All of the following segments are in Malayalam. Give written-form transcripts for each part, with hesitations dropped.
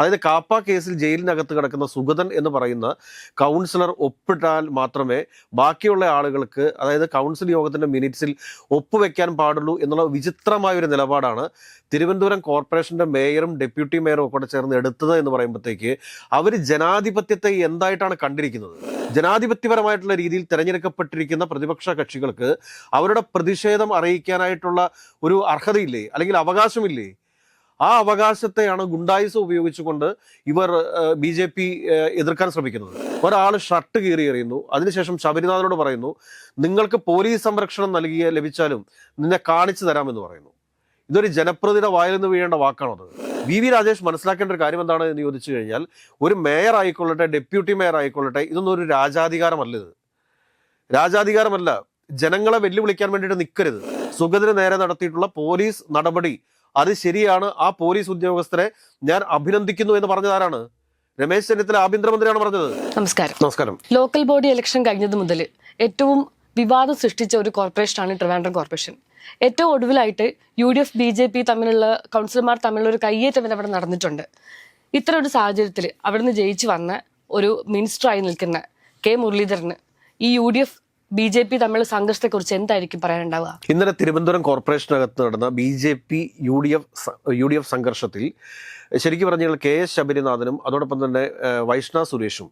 അതായത് കാപ്പ കേസിൽ ജയിലിനകത്ത് കിടക്കുന്ന സുഗതൻ എന്ന് പറയുന്ന കൗൺസിലർ ഒപ്പിട്ടാൽ മാത്രമേ ബാക്കിയുള്ള ആളുകൾക്ക്, അതായത് കൗൺസിൽ യോഗത്തിന്റെ മിനിറ്റ്സിൽ ഒപ്പുവെക്കാൻ പാടുള്ളൂ എന്നുള്ള വിചിത്രമായ ഒരു നിലപാടാണ് തിരുവനന്തപുരം കോർപ്പറേഷന്റെ മേയറും ഡെപ്യൂട്ടി മേയറും ഒക്കെ ചേർന്ന് എടുത്തത് എന്ന് പറയുമ്പോഴത്തേക്ക് അവർ ജനാധിപത്യത്തെ എന്തായിട്ടാണ് കണ്ടിരിക്കുന്നത്? ജനാധിപത്യപരമായിട്ടുള്ള രീതിയിൽ തിരഞ്ഞെടുക്കപ്പെട്ടിരിക്കുന്ന പ്രതിപക്ഷ കക്ഷികൾക്ക് അവരുടെ പ്രതിഷേധം അറിയിക്കാനായിട്ടുള്ള ഒരു അർഹതയില്ലേ, അല്ലെങ്കിൽ അവകാശമില്ലേ? ആ അവകാശത്തെയാണ് ഗുണ്ടായിസം ഉപയോഗിച്ചുകൊണ്ട് ഇവർ BJP എതിർക്കാൻ ശ്രമിക്കുന്നത്. ഒരാൾ ഷർട്ട് കീറി എറിയുന്നു, അതിനുശേഷം ശബരിനാഥനോട് പറയുന്നു, നിങ്ങൾക്ക് പോലീസ് സംരക്ഷണം ലഭിച്ചാലും നിന്നെ കാണിച്ചു തരാമെന്ന് പറയുന്നു. ഇതൊരു ജനപ്രതിയുടെ വായിൽ നിന്ന് വീഴേണ്ട വാക്കാണത്. VV രാജേഷ് മനസ്സിലാക്കേണ്ട ഒരു കാര്യം എന്താണ് എന്ന് ചോദിച്ചു കഴിഞ്ഞാൽ, ഒരു മേയർ ആയിക്കൊള്ളട്ടെ, ഡെപ്യൂട്ടി മേയർ ആയിക്കൊള്ളട്ടെ, ഇതൊന്നും ഒരു രാജാധികാരമല്ല. ഇത് രാജാധികാരമല്ല. ജനങ്ങളെ വെല്ലുവിളിക്കാൻ വേണ്ടിയിട്ട് നിൽക്കരുത്. സുഗതന് നേരെ നടത്തിയിട്ടുള്ള പോലീസ് നടപടി അത് ശരിയാണ്. ആ പോലീസ് ഉദ്യോഗസ്ഥരെ ഞാൻ അഭിനന്ദിക്കുന്നു എന്ന് പറഞ്ഞതാരാണ്? രമേശ് ചെന്നിത്തല ആഭ്യന്തരമന്ത്രിയാണ് പറഞ്ഞത്. നമസ്കാരം. ലോക്കൽ ബോഡി ഇലക്ഷൻ കഴിഞ്ഞത് മുതൽ ഏറ്റവും വിവാദം സൃഷ്ടിച്ച ഒരു കോർപ്പറേഷനാണ് ട്രിവാൻഡ്രം കോർപ്പറേഷൻ. ഏറ്റവും ഒടുവിലായിട്ട് UDF BJP തമ്മിലുള്ള കൗൺസിലർമാർ തമ്മിലുള്ള ഒരു കയ്യേറ്റം അവിടെ നടന്നിട്ടുണ്ട്. ഇത്തരം ഒരു സാഹചര്യത്തിൽ അവിടുന്ന് ജയിച്ചു വന്ന ഒരു മിനിസ്റ്ററായി നിൽക്കുന്ന K മുരളീധരന് ഈ UDF BJP തമ്മിലുള്ള സംഘർഷത്തെക്കുറിച്ച് എന്തായിരിക്കും പറയാനുണ്ടാവുക? ഇന്നലെ തിരുവനന്തപുരം കോർപ്പറേഷനകത്ത് നടന്ന BJP UDF സംഘർഷത്തിൽ ശരിക്കും പറഞ്ഞാൽ KS ശബരിനാഥനും അതോടൊപ്പം തന്നെ വൈഷ്ണവ് സുരേഷും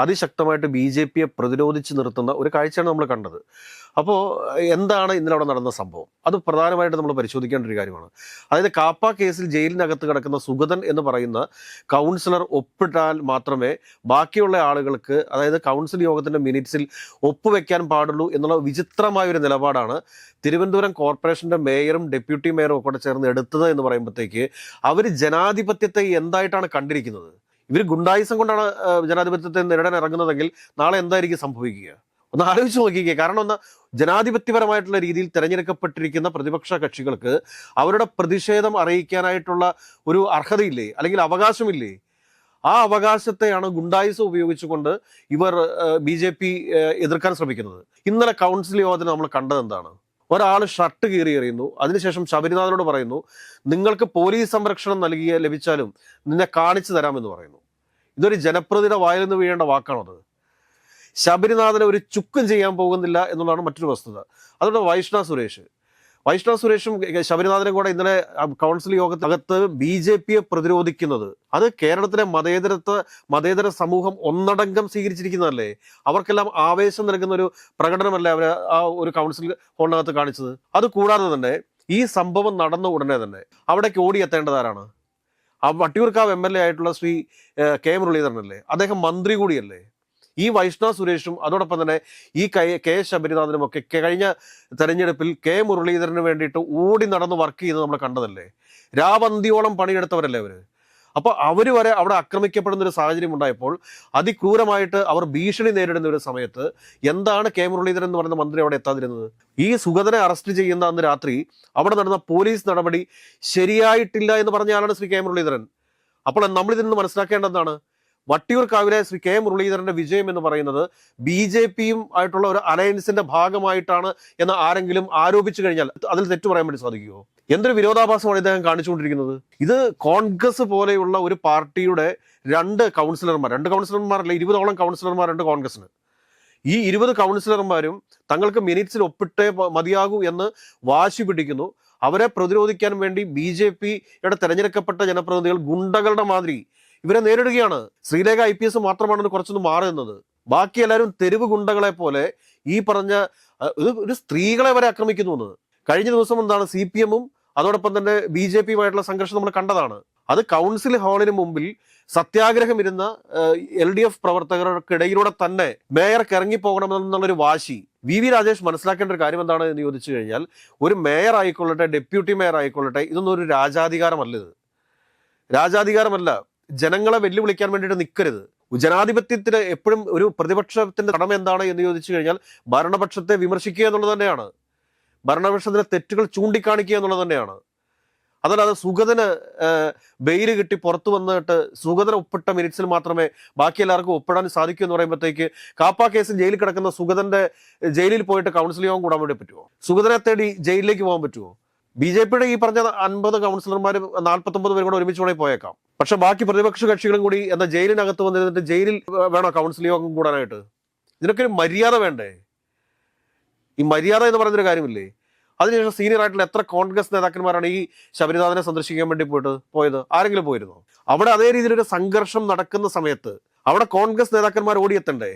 അതിശക്തമായിട്ട് BJPയെ പ്രതിരോധിച്ച് നിർത്തുന്ന ഒരു കാഴ്ചയാണ് നമ്മൾ കണ്ടത്. അപ്പോൾ എന്താണ് ഇന്നലെ അവിടെ നടന്ന സംഭവം? അത് പ്രധാനമായിട്ട് നമ്മൾ പരിശോധിക്കേണ്ട ഒരു കാര്യമാണ്. അതായത് കാപ്പ കേസിൽ ജയിലിനകത്ത് കിടക്കുന്ന സുഗതൻ എന്ന് പറയുന്ന കൗൺസിലർ ഒപ്പിട്ടാൽ മാത്രമേ ബാക്കിയുള്ള ആളുകൾക്ക്, അതായത് കൗൺസിൽ യോഗത്തിന്റെ മിനിറ്റ്സിൽ ഒപ്പുവെക്കാൻ പാടുള്ളൂ എന്നുള്ള വിചിത്രമായ ഒരു നിലപാടാണ് തിരുവനന്തപുരം കോർപ്പറേഷന്റെ മേയറും ഡെപ്യൂട്ടി മേയറും ഒക്കെ ചേർന്ന് എടുത്തത് എന്ന് പറയുമ്പോഴത്തേക്ക് അവർ ജനാധിപത്യത്തെ എന്തായിട്ടാണ് കണ്ടിരിക്കുന്നത്? ഇവർ ഗുണ്ടായിസം കൊണ്ടാണ് ജനാധിപത്യത്തെ നേരിടാൻ ഇറങ്ങുന്നതെങ്കിൽ നാളെ എന്തായിരിക്കും സംഭവിക്കുക? ഒന്ന് ആലോചിച്ച് നോക്കിക്കുക. കാരണം ഒന്ന്, ജനാധിപത്യപരമായിട്ടുള്ള രീതിയിൽ തിരഞ്ഞെടുക്കപ്പെട്ടിരിക്കുന്ന പ്രതിപക്ഷ കക്ഷികൾക്ക് അവരുടെ പ്രതിഷേധം അറിയിക്കാനായിട്ടുള്ള ഒരു അർഹതയില്ലേ, അല്ലെങ്കിൽ അവകാശമില്ലേ? ആ അവകാശത്തെയാണ് ഗുണ്ടായിസം ഉപയോഗിച്ചുകൊണ്ട് ഇവർ BJP എതിർക്കാൻ ശ്രമിക്കുന്നത്. ഇന്നലെ കൗൺസിൽ യോഗത്തിന് നമ്മൾ കണ്ടത് എന്താണ്? ഒരാൾ ഷർട്ട് കീറി എറിയുന്നു, അതിനുശേഷം ശബരിനാഥനോട് പറയുന്നു, നിങ്ങൾക്ക് പോലീസ് സംരക്ഷണം ലഭിച്ചാലും നിന്നെ കാണിച്ചു തരാമെന്ന് പറയുന്നു. ഇതൊരു ജനപ്രതിയുടെ വായിൽ നിന്ന് വീഴേണ്ട വാക്കാണത്. ശബരിനാഥനെ ഒരു ചുക്കും ചെയ്യാൻ പോകുന്നില്ല എന്നുള്ളതാണ് മറ്റൊരു വസ്തുത. അതുകൊണ്ട് വൈഷ്ണവ് സുരേഷും ശബരിനാഥനും കൂടെ ഇന്നലെ കൗൺസിൽ യോഗത്തിനകത്ത് BJPയെ പ്രതിരോധിക്കുന്നത്, അത് കേരളത്തിലെ മതേതര സമൂഹം ഒന്നടങ്കം സ്വീകരിച്ചിരിക്കുന്നതല്ലേ? അവർക്കെല്ലാം ആവേശം നൽകുന്ന ഒരു പ്രകടനമല്ലേ അവർ ആ ഒരു കൗൺസിൽ ഹോളിനകത്ത് കാണിച്ചത്? അത് കൂടാതെ തന്നെ ഈ സംഭവം നടന്ന ഉടനെ തന്നെ അവിടേക്ക് ഓടിയെത്തേണ്ടതാരാണ്? ആ വട്ടിയൂർക്കാവ് MLA ആയിട്ടുള്ള ശ്രീ K മുരളീധരനല്ലേ? അദ്ദേഹം മന്ത്രി കൂടിയല്ലേ? ഈ വൈഷ്ണവ് സുരേഷും അതോടൊപ്പം തന്നെ ഈ KS ശബരിനാഥനും ഒക്കെ കഴിഞ്ഞ തെരഞ്ഞെടുപ്പിൽ K മുരളീധരന് വേണ്ടിയിട്ട് ഓടി നടന്ന് വർക്ക് ചെയ്ത് നമ്മൾ കണ്ടതല്ലേ? രാവന്തിയോളം പണിയെടുത്തവരല്ലേ അവര്? അപ്പോൾ അവർ വരെ അവിടെ ആക്രമിക്കപ്പെടുന്ന ഒരു സാഹചര്യം ഉണ്ടായപ്പോൾ അതിക്രൂരമായിട്ട് അവർ ഭീഷണി നേരിടുന്ന ഒരു സമയത്ത് എന്താണ് K മുരളീധരൻ എന്ന് പറയുന്ന മന്ത്രി അവിടെ എത്താതിരുന്നത്? ഈ സുഗതനെ അറസ്റ്റ് ചെയ്യുന്ന അന്ന് രാത്രി അവിടെ നടന്ന പോലീസ് നടപടി ശരിയായിട്ടില്ല എന്ന് പറഞ്ഞാലാണ് ശ്രീ K മുരളീധരൻ. അപ്പോൾ നമ്മളിതിൽ നിന്ന് മനസ്സിലാക്കേണ്ടതാണ്, വട്ടിയൂർക്കാവിലെ ശ്രീ K മുരളീധരന്റെ വിജയം എന്ന് പറയുന്നത് BJPയും ആയിട്ടുള്ള ഒരു അലയൻസിന്റെ ഭാഗമായിട്ടാണ് എന്ന് ആരെങ്കിലും ആരോപിച്ചു കഴിഞ്ഞാൽ അതിൽ തെറ്റു പറയാൻ വേണ്ടി സാധിക്കുമോ? എന്തൊരു വിരോധാഭാസമാണ് ഇദ്ദേഹം കാണിച്ചുകൊണ്ടിരിക്കുന്നത്? ഇത് കോൺഗ്രസ് പോലെയുള്ള ഒരു പാർട്ടിയുടെ രണ്ട് കൗൺസിലർമാരല്ല, 20ഓളം കൗൺസിലർമാരുണ്ട് കോൺഗ്രസിന്. ഈ 20 കൗൺസിലർമാരും തങ്ങൾക്ക് മിനിറ്റ്സിൽ ഒപ്പിട്ടേ മതിയാകൂ എന്ന് വാശി പിടിക്കുന്നു. അവരെ പ്രതിരോധിക്കാൻ വേണ്ടി BJPയുടെ തെരഞ്ഞെടുക്കപ്പെട്ട ജനപ്രതിനിധികൾ ഗുണ്ടകളുടെ മാതിരി ഇവരെ നേരിടുകയാണ്. ശ്രീലേഖ IPS മാത്രമാണ് കുറച്ചൊന്ന് മാറി നിന്നത്. ബാക്കി എല്ലാവരും തെരുവ് ഗുണ്ടകളെ പോലെ ഈ പറഞ്ഞ ഒരു സ്ത്രീകളെ വരെ ആക്രമിക്കുന്നു എന്ന്. കഴിഞ്ഞ ദിവസം എന്താണ് CPMഉം അതോടൊപ്പം തന്നെ BJPയുമായിട്ടുള്ള സംഘർഷം നമ്മൾ കണ്ടതാണ്. അത് കൗൺസിൽ ഹാളിന് മുമ്പിൽ സത്യാഗ്രഹം ഇരുന്ന LDF പ്രവർത്തകർക്കിടയിലൂടെ തന്നെ മേയർക്ക് ഇറങ്ങിപ്പോകണമെന്നുള്ളൊരു വാശി. VV രാജേഷ് മനസ്സിലാക്കേണ്ട ഒരു കാര്യം എന്താണ് എന്ന് ചോദിച്ചു കഴിഞ്ഞാൽ, ഒരു മേയർ ആയിക്കൊള്ളട്ടെ, ഡെപ്യൂട്ടി മേയർ ആയിക്കൊള്ളട്ടെ, ഇതൊന്നും ഒരു രാജാധികാരമല്ല. ഇത് രാജാധികാരമല്ല. ജനങ്ങളെ വെല്ലുവിളിക്കാൻ വേണ്ടിയിട്ട് നിൽക്കരുത്. ജനാധിപത്യത്തിന് എപ്പോഴും ഒരു പ്രതിപക്ഷത്തിന്റെ കടമ എന്താണ് എന്ന് ചോദിച്ചു കഴിഞ്ഞാൽ ഭരണപക്ഷത്തെ വിമർശിക്കുക എന്നുള്ളത് തന്നെയാണ്. ഭരണപക്ഷത്തിന്റെ തെറ്റുകൾ ചൂണ്ടിക്കാണിക്കുക എന്നുള്ളത് തന്നെയാണ്. അതല്ലാതെ സുഗതന് ബെയില് കിട്ടി പുറത്തു വന്നിട്ട് സുഗതൻ ഒപ്പിട്ട മിനിറ്റ്സിൽ മാത്രമേ ബാക്കി എല്ലാവർക്കും ഒപ്പിടാൻ സാധിക്കൂ എന്ന് പറയുമ്പോഴത്തേക്ക് കാപ്പ കേസിൽ ജയിലിൽ കിടക്കുന്ന സുഗതന്റെ ജയിലിൽ പോയിട്ട് കൗൺസിൽ യോഗം കൂടാൻ വേണ്ടി പറ്റുമോ? സുഗതനെ തേടി ജയിലിലേക്ക് പോകാൻ പറ്റുമോ? BJPയുടെ ഈ പറഞ്ഞ 50 കൗൺസിലർമാർ 49 പേരും കൂടെ ഒരുമിച്ച് വേണമെങ്കിൽ പോയേക്കാം. പക്ഷെ ബാക്കി പ്രതിപക്ഷ കക്ഷികളും കൂടി എന്താ ജയിലിനകത്ത് വന്നിരുന്നിട്ട് ജയിലിൽ വേണോ കൗൺസിൽ യോഗം കൂടാനായിട്ട്? ഇതിനൊക്കെ ഒരു മര്യാദ വേണ്ടേ? ഈ മര്യാദ എന്ന് പറയുന്നൊരു കാര്യമില്ലേ? അതിനുശേഷം സീനിയർ ആയിട്ടുള്ള എത്ര കോൺഗ്രസ് നേതാക്കന്മാരാണ് ഈ ശബരിനാഥനെ സന്ദർശിക്കാൻ വേണ്ടി പോയത്? ആരെങ്കിലും പോയിരുന്നോ? അവിടെ അതേ രീതിയിലൊരു സംഘർഷം നടക്കുന്ന സമയത്ത് അവിടെ കോൺഗ്രസ് നേതാക്കന്മാർ ഓടിയെത്തണ്ടേ?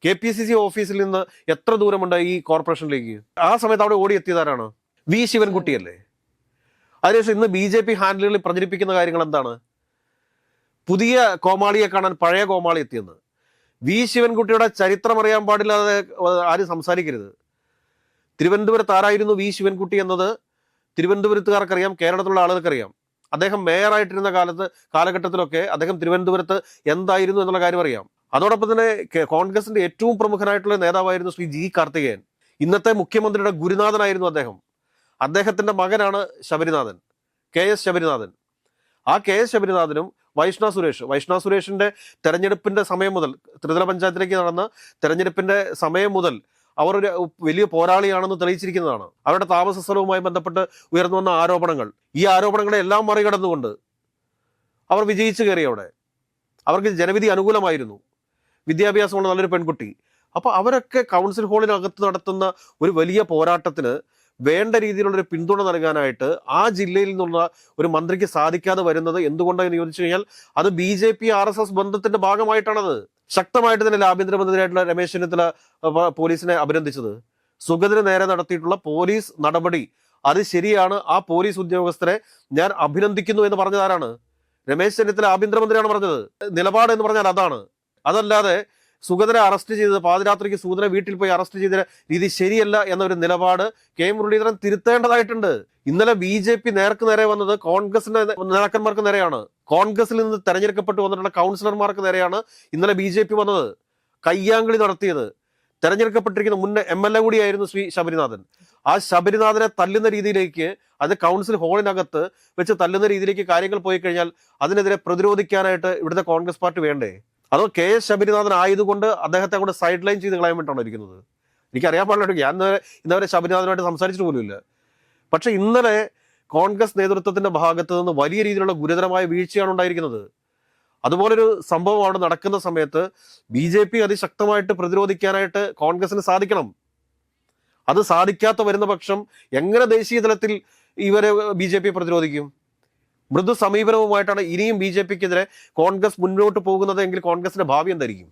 KPCC ഓഫീസിൽ നിന്ന് എത്ര ദൂരമുണ്ട് ഈ കോർപ്പറേഷനിലേക്ക്? ആ സമയത്ത് അവിടെ ഓടിയെത്തിയതാരാണ്? വി ശിവൻകുട്ടിയല്ലേ? അതിനുശേഷം ഇന്ന് BJP ഹാൻഡിലുകളിൽ പ്രചരിപ്പിക്കുന്ന കാര്യങ്ങൾ എന്താണ്? പുതിയ കോമാളിയെ കാണാൻ പഴയ കോമാളി എത്തിയെന്ന്. വി ശിവൻകുട്ടിയുടെ ചരിത്രം അറിയാൻ പാടില്ലാതെ ആരും സംസാരിക്കരുത്. തിരുവനന്തപുരത്ത് ആരായിരുന്നു വി ശിവൻകുട്ടി എന്നത് തിരുവനന്തപുരത്തുകാർക്കറിയാം, കേരളത്തിലുള്ള ആളുകൾക്കറിയാം. അദ്ദേഹം മേയറായിട്ടിരുന്ന കാലഘട്ടത്തിലൊക്കെ അദ്ദേഹം തിരുവനന്തപുരത്ത് എന്തായിരുന്നു എന്നുള്ള കാര്യം അറിയാം. അതോടൊപ്പം തന്നെ കോൺഗ്രസിന്റെ ഏറ്റവും പ്രമുഖനായിട്ടുള്ള നേതാവായിരുന്നു ശ്രീ ജി കാർത്തികേയൻ. ഇന്നത്തെ മുഖ്യമന്ത്രിയുടെ ഗുരുനാഥനായിരുന്നു അദ്ദേഹം. അദ്ദേഹത്തിന്റെ മകനാണ് ശബരിനാഥൻ, KS ശബരിനാഥൻ. ആ KS ശബരിനാഥനും വൈഷ്ണ സുരേഷിന്റെ തെരഞ്ഞെടുപ്പിന്റെ സമയം മുതൽ, ത്രിതല പഞ്ചായത്തിലേക്ക് നടന്ന തെരഞ്ഞെടുപ്പിന്റെ സമയം മുതൽ അവർ ഒരു വലിയ പോരാളിയാണെന്ന് തെളിയിച്ചിരിക്കുന്നതാണ്. അവരുടെ താമസ സ്ഥലവുമായി ബന്ധപ്പെട്ട് ഉയർന്നു വന്ന ആരോപണങ്ങൾ, ഈ ആരോപണങ്ങളെ എല്ലാം മറികടന്നുകൊണ്ട് അവർ വിജയിച്ചു കയറി. അവിടെ അവർക്ക് ജനവിധി അനുകൂലമായിരുന്നു. വിദ്യാഭ്യാസമുള്ള നല്ലൊരു പെൺകുട്ടി. അപ്പോൾ അവരൊക്കെ കൗൺസിൽ ഹാളിനകത്ത് നടത്തുന്ന ഒരു വലിയ പോരാട്ടത്തിന് വേണ്ട രീതിയിലുള്ളൊരു പിന്തുണ നൽകാനായിട്ട് ആ ജില്ലയിൽ നിന്നുള്ള ഒരു മന്ത്രിക്ക് സാധിക്കാതെ വരുന്നത് എന്തുകൊണ്ടാണെന്ന് ചോദിച്ചു കഴിഞ്ഞാൽ അത് BJP RSS ബന്ധത്തിന്റെ ഭാഗമായിട്ടാണത്. ശക്തമായിട്ട് തന്നെ ആഭ്യന്തരമന്ത്രിയായിട്ടുള്ള രമേശ് ചെന്നിത്തല പോലീസിനെ അഭിനന്ദിച്ചത്. സുഗതന് നേരെ നടത്തിയിട്ടുള്ള പോലീസ് നടപടി അത് ശരിയാണ്, ആ പോലീസ് ഉദ്യോഗസ്ഥരെ ഞാൻ അഭിനന്ദിക്കുന്നു എന്ന് പറഞ്ഞതാരാണ്? രമേശ് ചെന്നിത്തല ആഭ്യന്തരമന്ത്രിയാണ് പറഞ്ഞത്. നിലപാട് എന്ന് പറഞ്ഞാൽ അതാണ്. അതല്ലാതെ സുഗതനെ അറസ്റ്റ് ചെയ്തത്, പാതിരാത്രിക്ക് സുഗതനെ വീട്ടിൽ പോയി അറസ്റ്റ് ചെയ്ത രീതി ശരിയല്ല എന്നൊരു നിലപാട് മുരളീധരൻ തിരുത്തേണ്ടതായിട്ടുണ്ട്. ഇന്നലെ BJP നേർക്ക് നേരെ വന്നത് കോൺഗ്രസിന്റെ നേതാക്കന്മാർക്ക് നേരെയാണ്. കോൺഗ്രസിൽ നിന്ന് തെരഞ്ഞെടുക്കപ്പെട്ടു വന്നിട്ടുള്ള കൗൺസിലർമാർക്ക് നേരെയാണ് ഇന്നലെ BJP വന്നത്, കയ്യാങ്കളി നടത്തിയത്. തെരഞ്ഞെടുക്കപ്പെട്ടിരിക്കുന്ന മുൻ MLA കൂടിയായിരുന്നു ശ്രീ ശബരിനാഥൻ. ആ ശബരിനാഥനെ തല്ലുന്ന രീതിയിലേക്ക്, അത് കൗൺസിൽ ഹാളിനകത്ത് വെച്ച് തല്ലുന്ന രീതിയിലേക്ക് കാര്യങ്ങൾ പോയി കഴിഞ്ഞാൽ അതിനെതിരെ പ്രതിരോധിക്കാനായിട്ട് ഇവിടുത്തെ കോൺഗ്രസ് പാർട്ടി വേണ്ടേ? അതോ KS ശബരിനാഥൻ ആയതുകൊണ്ട് അദ്ദേഹത്തെ അങ്ങോട്ട് സൈഡ് ലൈൻ ചെയ്ത് കളയാൻ വേണ്ടിയിട്ടാണോ ഇരിക്കുന്നത്? എനിക്കറിയാൻ പാടില്ല. ഞാൻ ഇന്നവരെ ശബരിനാഥനുമായിട്ട് സംസാരിച്ചിട്ട് പോലുമില്ല. പക്ഷെ ഇന്നലെ കോൺഗ്രസ് നേതൃത്വത്തിന്റെ ഭാഗത്ത് നിന്ന് വലിയ രീതിയിലുള്ള ഗുരുതരമായ വീഴ്ചയാണ് ഉണ്ടായിരിക്കുന്നത്. അതുപോലൊരു സംഭവം അവിടെ നടക്കുന്ന സമയത്ത് BJP അതിശക്തമായിട്ട് പ്രതിരോധിക്കാനായിട്ട് കോൺഗ്രസിന് സാധിക്കണം. അത് സാധിക്കാത്ത വരുന്ന പക്ഷം എങ്ങനെ ദേശീയ തലത്തിൽ ഇവരെ BJP പ്രതിരോധിക്കും? മൃദു സമീപനവുമായിട്ടാണ് ഇനിയും BJPക്കെതിരെ കോൺഗ്രസ് മുന്നോട്ട് പോകുന്നത് എങ്കിൽ കോൺഗ്രസിന്റെ ഭാവി എന്തായിരിക്കും?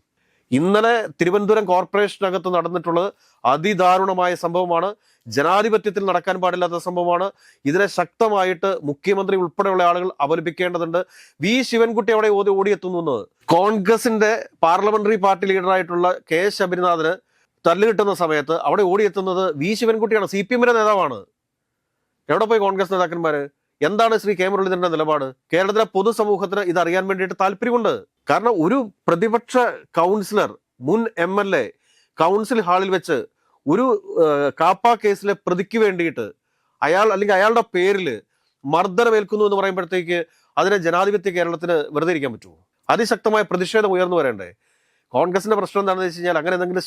ഇന്നലെ തിരുവനന്തപുരം കോർപ്പറേഷനകത്ത് നടന്നിട്ടുള്ളത് അതിദാരുണമായ സംഭവമാണ്. ജനാധിപത്യത്തിൽ നടക്കാൻ പാടില്ലാത്ത സംഭവമാണ്. ഇതിനെ ശക്തമായിട്ട് മുഖ്യമന്ത്രി ഉൾപ്പെടെയുള്ള ആളുകൾ അപലപിക്കേണ്ടതുണ്ട്. വി ശിവൻകുട്ടി അവിടെ ഓടിയെത്തുന്നു എന്ന്. കോൺഗ്രസിന്റെ പാർലമെന്ററി പാർട്ടി ലീഡറായിട്ടുള്ള KS ശബരിനാഥന് തല്ലുകിട്ടുന്ന സമയത്ത് അവിടെ ഓടിയെത്തുന്നത് വി ശിവൻകുട്ടിയാണ്, CPM-ന്റെ നേതാവാണ്. എവിടെ പോയി കോൺഗ്രസ് നേതാക്കന്മാര്? എന്താണ് ശ്രീ മുരളീധരന്റെ നിലപാട്? കേരളത്തിലെ പൊതുസമൂഹത്തിന് ഇത് അറിയാൻ വേണ്ടിയിട്ട് താല്പര്യമുണ്ട്. കാരണം ഒരു പ്രതിപക്ഷ കൗൺസിലർ, മുൻ MLA കൗൺസിൽ ഹാളിൽ വെച്ച് ഒരു കാപ്പ കേസിലെ പ്രതിക്ക് വേണ്ടിയിട്ട് അല്ലെങ്കിൽ അയാളുടെ പേരിൽ മർദ്ദനമേൽക്കുന്നു എന്ന് പറയുമ്പോഴത്തേക്ക് അതിനെ ജനാധിപത്യ കേരളത്തിന് വെറുതെ ഇരിക്കാൻ പറ്റുമോ? അതിശക്തമായ പ്രതിഷേധം ഉയർന്നു വരണ്ടേ? കോൺഗ്രസിന്റെ പ്രശ്നം എന്താണെന്ന് വെച്ച് കഴിഞ്ഞാൽ അങ്ങനെ എന്തെങ്കിലും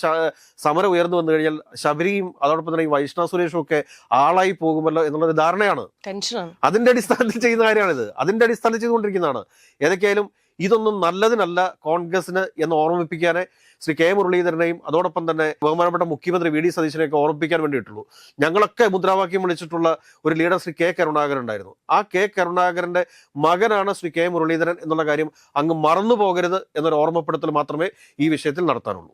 സമരം ഉയർന്നു വന്നു കഴിഞ്ഞാൽ ശബരിയും അതോടൊപ്പം തന്നെ ഈ വൈഷ്ണവ സുരേഷും ഒക്കെ ആളായി പോകുമല്ലോ എന്നുള്ളൊരു ധാരണയാണ്. അതിന്റെ അടിസ്ഥാനത്തിൽ ചെയ്യുന്ന കാര്യമാണിത്. അതിന്റെ അടിസ്ഥാനത്തിൽ ചെയ്തുകൊണ്ടിരിക്കുന്നതാണ്. ഏതൊക്കെയായാലും ഇതൊന്നും നല്ലതിനല്ല കോൺഗ്രസിന് എന്ന് ഓർമ്മിപ്പിക്കാനേ ശ്രീ മുരളീധരനെയും അതോടൊപ്പം തന്നെ ബഹുമാനപ്പെട്ട മുഖ്യമന്ത്രി VD സതീശനെയൊക്കെ ഓർമ്മിപ്പിക്കാൻ വേണ്ടിയിട്ടുള്ളൂ. ഞങ്ങളൊക്കെ മുദ്രാവാക്യം വിളിച്ചിട്ടുള്ള ഒരു ലീഡർ ശ്രീ കരുണാകരൻ ഉണ്ടായിരുന്നു. ആ കരുണാകരന്റെ മകനാണ് ശ്രീ മുരളീധരൻ എന്നുള്ള കാര്യം അങ്ങ് മറന്നു പോകരുത് എന്നൊരു ഓർമ്മപ്പെടുത്തൽ മാത്രമേ ഈ വിഷയത്തിൽ നടത്താനുള്ളൂ.